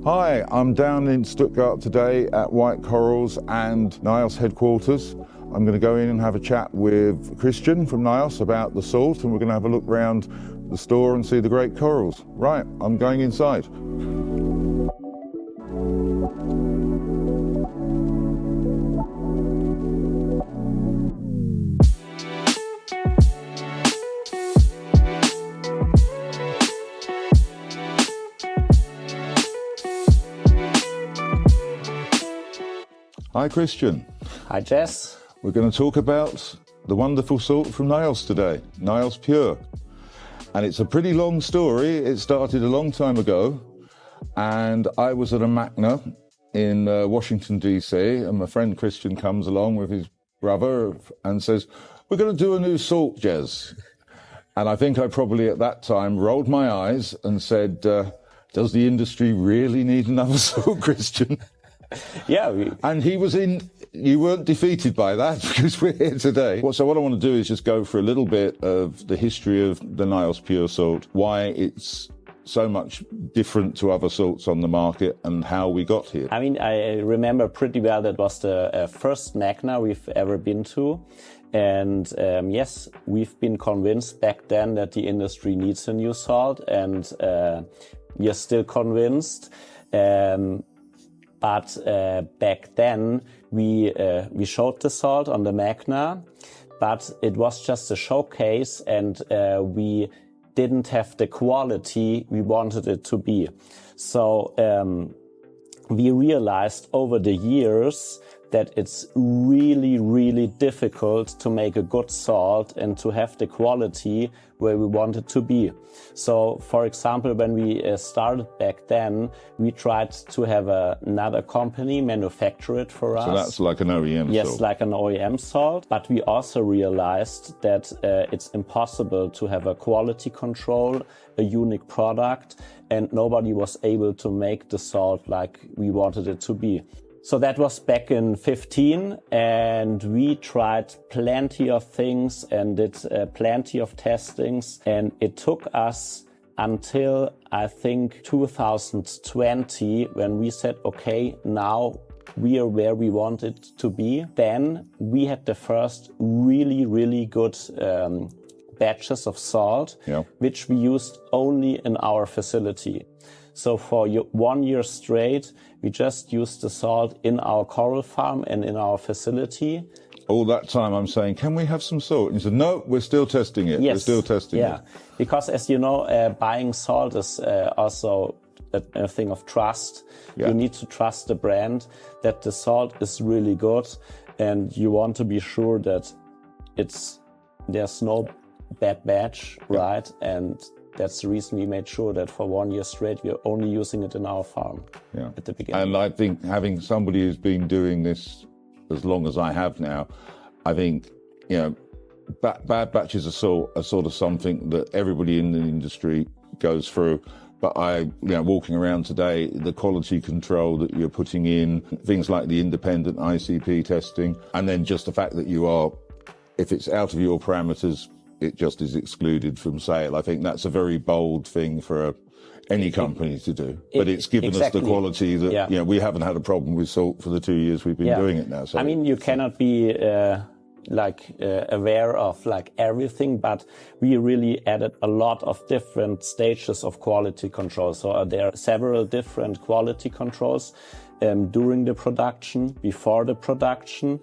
Hi, I'm down in Stuttgart today at White Corals and Nyos headquarters. I'm going to go in and have a chat with Christian from Nyos about the salt, and we're going to have a look around the store and see the great corals. Right, I'm going inside. Hi Christian. Hi Jess. We're going to talk about the wonderful salt from Nyos today, Nyos Pure. And it's a pretty long story. It started a long time ago, and I was at a MACNA in Washington, DC, and my friend Christian comes along with his brother and says, we're going to do a new salt, Jez. And I think I probably at that time rolled my eyes and said, does the industry really need another salt, Christian? Yeah. And you weren't defeated by that because we're here today. So what I want to do is just go for a little bit of the history of the Nyos Pure salt, why it's so much different to other salts on the market and how we got here. I mean, I remember pretty well that was the first MACNA we've ever been to. And yes, we've been convinced back then that the industry needs a new salt, and we are still convinced. But back then, we showed the salt on the MACNA, but it was just a showcase, and we didn't have the quality we wanted it to be. So we realized over the years that it's really, really difficult to make a good salt and to have the quality where we want it to be. So, for example, when we started back then, we tried to have another company manufacture it for us. So that's like an OEM salt? Yes, like an OEM salt. But we also realized that it's impossible to have a quality control, a unique product, and nobody was able to make the salt like we wanted it to be. So that was back in 15, and we tried plenty of things and did plenty of testings, and it took us until I think 2020 when we said, okay, now we are where we want it to be. Then we had the first really, really good batches of salt, which we used only in our facility. So for 1 year straight, we just used the salt in our coral farm and in our facility. All that time I'm saying, can we have some salt? And you said, no, we're still testing it. Yes. We're still testing it. Because as you know, buying salt is also a thing of trust. Yeah. You need to trust the brand, that the salt is really good, and you want to be sure that there's no bad batch, right? And that's the reason we made sure that for 1 year straight, we're only using it in our farm at the beginning. And I think having somebody who's been doing this as long as I have now, I think, bad batches of salt are sort of something that everybody in the industry goes through. But walking around today, the quality control that you're putting in, things like the independent ICP testing, and then just the fact that if it's out of your parameters, it just is excluded from sale. I think that's a very bold thing for any company to do. But it's given us the quality that, we haven't had a problem with salt for the 2 years we've been doing it now. So, I mean, you cannot be aware of everything, but we really added a lot of different stages of quality control. So there are several different quality controls during the production, before the production.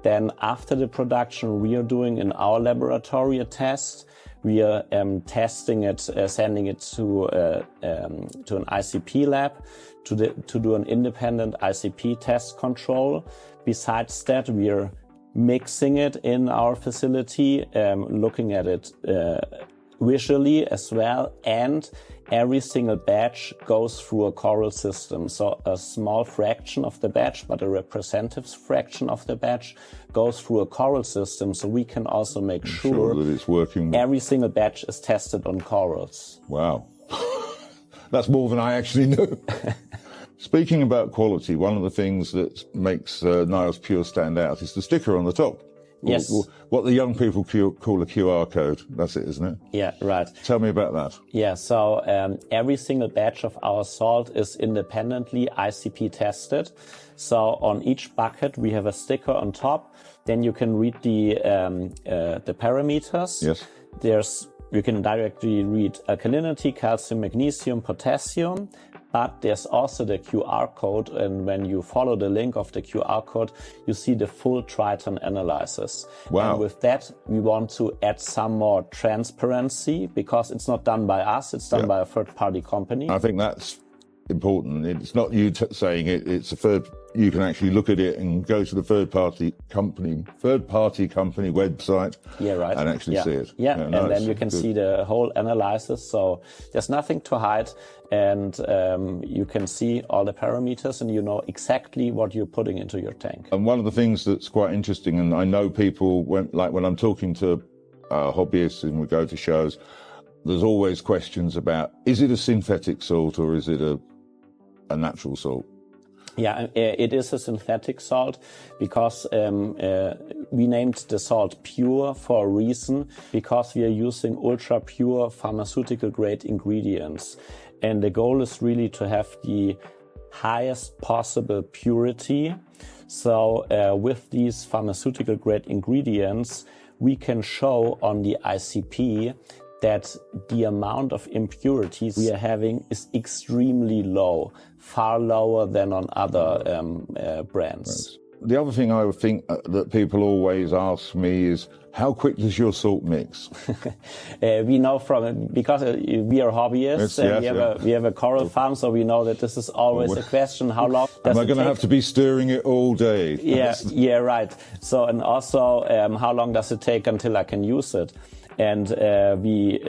Then after the production, we are doing in our laboratory a test. We are testing it, sending it to an ICP lab to do an independent ICP test control. Besides that, we are mixing it in our facility, looking at it visually as well, and every single batch goes through a coral system. So a small fraction of the batch, but a representative fraction of the batch goes through a coral system. So we can also make sure that it's working. Every single batch is tested on corals. Wow. That's more than I actually knew. Speaking about quality, one of the things that makes Nyos Pure stand out is the sticker on the top. Yes. What the young people call a QR code. That's it, isn't it? Yeah, right. Tell me about that. Yeah, so every single batch of our salt is independently ICP tested. So on each bucket we have a sticker on top. Then you can read the parameters. Yes. You can directly read alkalinity, calcium, magnesium, potassium. But there's also the QR code, and when you follow the link of the QR code, you see the full Triton analysis. Wow. And with that, we want to add some more transparency, because it's not done by us, it's done by a third-party company. I think that's important. It's not you saying it, it's a third. You can actually look at it and go to the third-party company website and actually see it. Yeah, and then you can see the whole analysis. So there's nothing to hide, and you can see all the parameters, and you know exactly what you're putting into your tank. And one of the things that's quite interesting, and I know people, when I'm talking to hobbyists and we go to shows, there's always questions about, is it a synthetic salt or is it a natural salt? Yeah, it is a synthetic salt, because we named the salt Pure for a reason, because we are using ultra pure pharmaceutical grade ingredients. And the goal is really to have the highest possible purity. So with these pharmaceutical grade ingredients, we can show on the ICP that the amount of impurities we are having is extremely low, far lower than on other brands. Right. The other thing I would think that people always ask me is, how quick does your salt mix? We know because we are hobbyists, and we have a coral farm, so we know that this is always a question. How long does am I going to have to be stirring it all day? Yeah, right. So, and also, how long does it take until I can use it? And we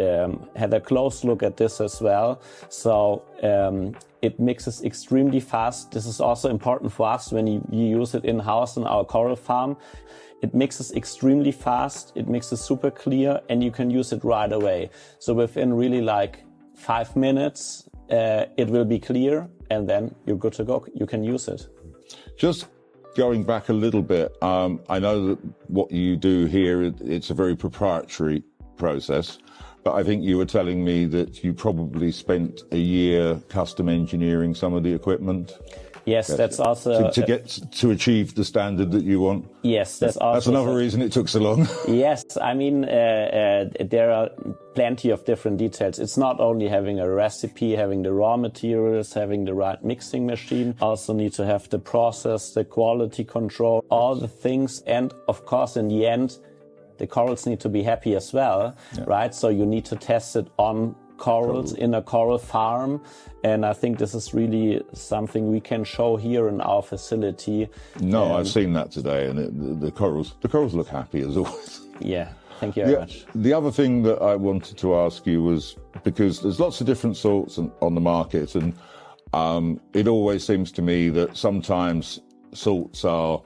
had a close look at this as well. So it mixes extremely fast. This is also important for us when you use it in-house in our coral farm. It mixes extremely fast, it mixes super clear, and you can use it right away. So within really like 5 minutes, it will be clear, and then you're good to go. You can use it. Just going back a little bit, I know that what you do here, it's a very proprietary process, but I think you were telling me that you probably spent a year custom engineering some of the equipment. Yes, that's also to achieve the standard that you want. Yes, that's another reason it took so long. Yes, I mean there are plenty of different details. It's not only having a recipe, having the raw materials, having the right mixing machine. Also need to have the process, the quality control, all the things, and of course in the end, the corals need to be happy as well, right? So you need to test it on corals in a coral farm, and I think this is really something we can show here in our facility. No, I've seen that today, and the corals look happy as always. Yeah, thank you very much. The other thing that I wanted to ask you was, because there's lots of different salts on the market, and it always seems to me that sometimes salts are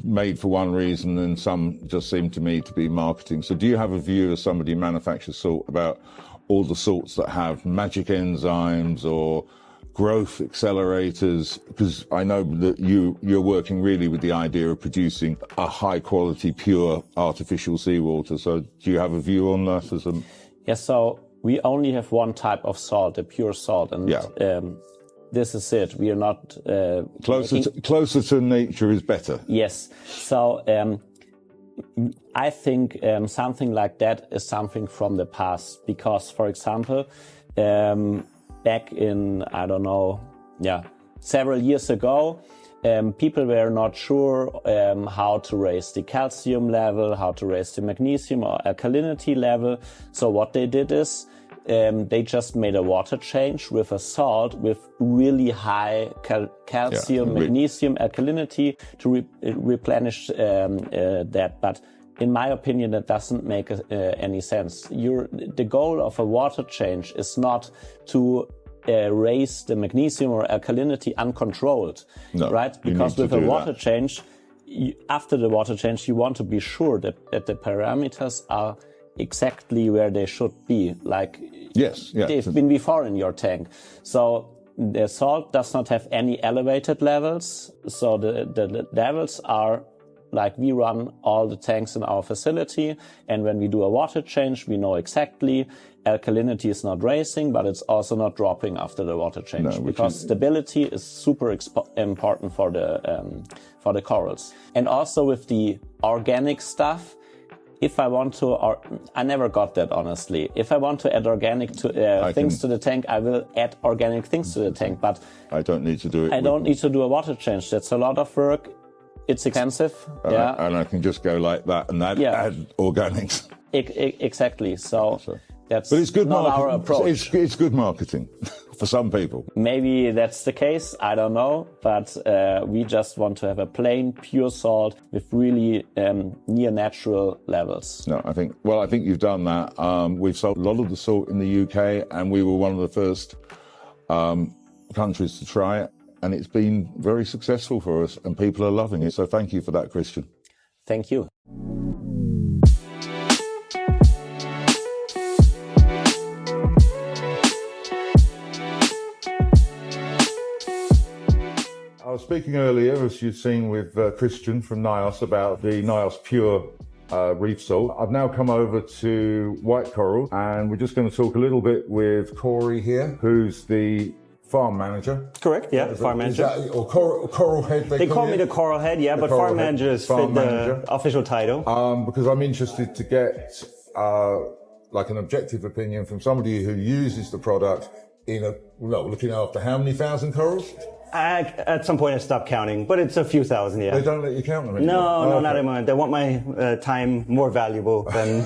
made for one reason and some just seem to me to be marketing. So do you have a view as somebody who manufactures salt about all the salts that have magic enzymes or growth accelerators? Because I know that you're working really with the idea of producing a high quality, pure artificial seawater. So do you have a view on that? Yes, so we only have one type of salt, a pure salt, and this is it. We are not closer to nature is better. Yes. So I think something like that is something from the past, because, for example, back in, I don't know, several years ago, people were not sure how to raise the calcium level, how to raise the magnesium or alkalinity level. So what they did is they just made a water change with a salt with really high calcium, magnesium, alkalinity to replenish that. But in my opinion, that doesn't make any sense. The goal of a water change is not to raise the magnesium or alkalinity uncontrolled, right? Because with a water change, after the water change, you want to be sure that the parameters are exactly where they should be, like they've been before in your tank. So the salt does not have any elevated levels, so the levels are like we run all the tanks in our facility, and when we do a water change, we know exactly alkalinity is not raising, but it's also not dropping after the water change, because stability is super important for the corals. And also with the organic stuff, if I want to, or I never got that honestly. If I want to add organic things to the tank, I will add organic things to the tank. But I don't need to do it. I don't need to do a water change. That's a lot of work. It's expensive. And I can just go like that and add organics. Exactly. So that's but it's good not our approach. It's good marketing for some people. Maybe that's the case. I don't know. But we just want to have a plain, pure salt with really near natural levels. No, I think you've done that. We've sold a lot of the salt in the UK, and we were one of the first countries to try it. And it's been very successful for us, and people are loving it. So thank you for that, Christian. Thank you. I was speaking earlier, as you've seen with Christian from Nyos, about the Nyos Pure reef salt. I've now come over to White Coral, and we're just going to talk a little bit with Corey here, who's the farm manager. Correct, yeah, farm manager. Or coral head, they call me the coral head, yeah, but farm manager is the official title. Because I'm interested to get like an objective opinion from somebody who uses the product looking after how many thousand corals? At some point I stopped counting, but it's a few thousand, yeah. They don't let you count them anymore? No, not anymore. They want my time more valuable than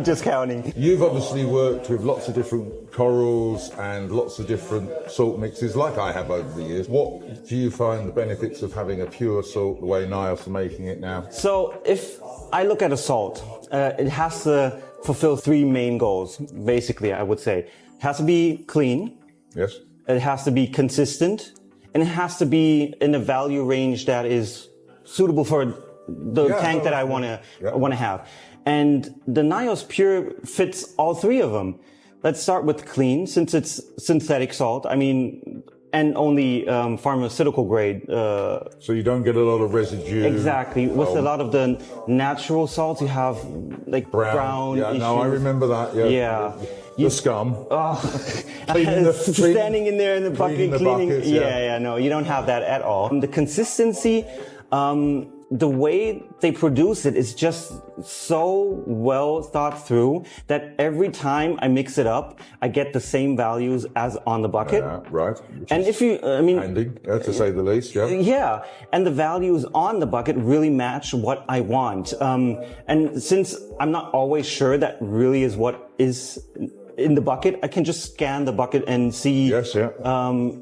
just counting. You've obviously worked with lots of different corals and lots of different salt mixes, like I have over the years. What do you find the benefits of having a pure salt, the way Nyos are making it now? So if I look at a salt, it has to fulfill three main goals, basically, I would say. It has to be clean. Yes. It has to be consistent. And it has to be in a value range that is suitable for the tank that I want to have. And the Nyos Pure fits all three of them. Let's start with clean, since it's synthetic salt. I mean, and only pharmaceutical grade. So you don't get a lot of residue. Exactly. With a lot of the natural salts, you have like brown Yeah, issues. no, I remember that. Yeah. The scum. Standing in there in the bucket cleaning. Buckets, no, you don't have that at all. The consistency, the way they produce it is just so well thought through that every time I mix it up, I get the same values as on the bucket. Right. And if you, handy, to say the least, Yeah, and the values on the bucket really match what I want. And since I'm not always sure that really is what is in the bucket, I can just scan the bucket and see. Yes, yeah.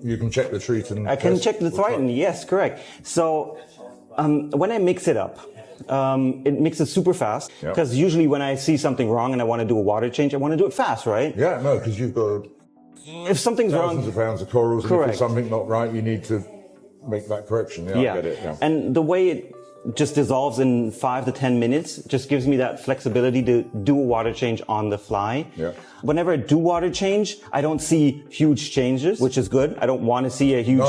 You can check the triton. I can check the triton. Yes, correct. So when I mix it up, it mixes super fast, because usually when I see something wrong and I want to do a water change, I want to do it fast, right? Yeah, no, because you've got if something's thousands of pounds of corals, correct. And if there's something not right, you need to make that correction. Yeah, I get it. Yeah. And the way it just dissolves in 5 to 10 minutes just gives me that flexibility to do a water change on the fly. Yeah. Whenever I do water change, I don't see huge changes, which is good. I don't want to see a huge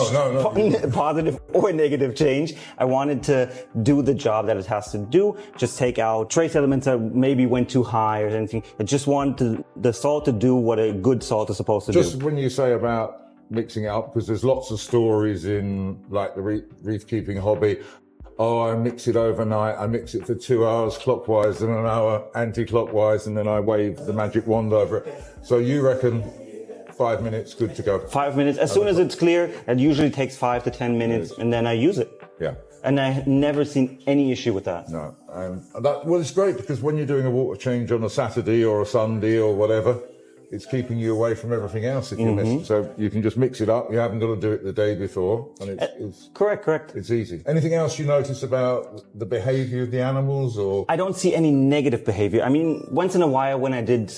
positive or negative change. I wanted to do the job that it has to do. Just take out trace elements that maybe went too high or anything. I just want the salt to do what a good salt is supposed to do. Just when you say about mixing it up, because there's lots of stories in like the reef keeping hobby. Oh, I mix it overnight. I mix it for 2 hours clockwise and an hour anti-clockwise, and then I wave the magic wand over it. So you reckon 5 minutes, good to go? 5 minutes. As soon as it's clear, it usually takes 5 to 10 minutes, and then I use it. Yeah. And I've never seen any issue with that. No. Well, it's great because when you're doing a water change on a Saturday or a Sunday or whatever, it's keeping you away from everything else if you miss it. So you can just mix it up. You haven't got to do it the day before. And it's correct. It's easy. Anything else you notice about the behavior of the animals, or? I don't see any negative behavior. I mean, once in a while when I did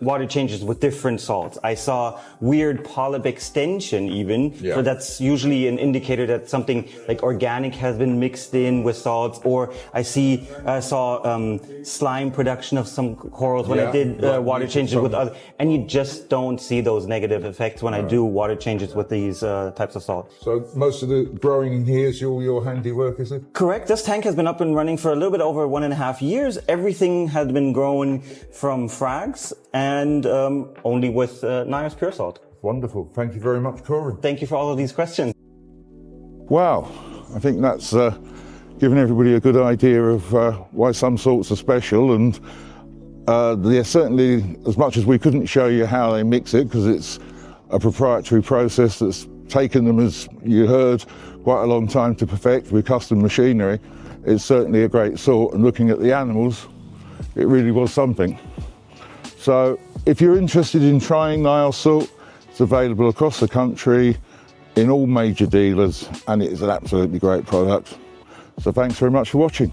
water changes with different salts, I saw weird polyp extension even. Yeah. So that's usually an indicator that something like organic has been mixed in with salts. Or I saw slime production of some corals when I did water changes with other. and you just don't see those negative effects when I do water changes with these types of salt. So most of the growing in here is your handiwork, is it? Correct. This tank has been up and running for a little bit over 1.5 years. Everything had been grown from frags and only with Nyos Pure salt. Wonderful. Thank you very much, Corey. Thank you for all of these questions. Wow, I think that's given everybody a good idea of why some salts are special, and they're certainly, as much as we couldn't show you how they mix it, because it's a proprietary process that's taken them, as you heard, quite a long time to perfect with custom machinery. It's certainly a great salt, and looking at the animals, it really was something. So if you're interested in trying Nyos salt, it's available across the country in all major dealers, and it is an absolutely great product. So thanks very much for watching.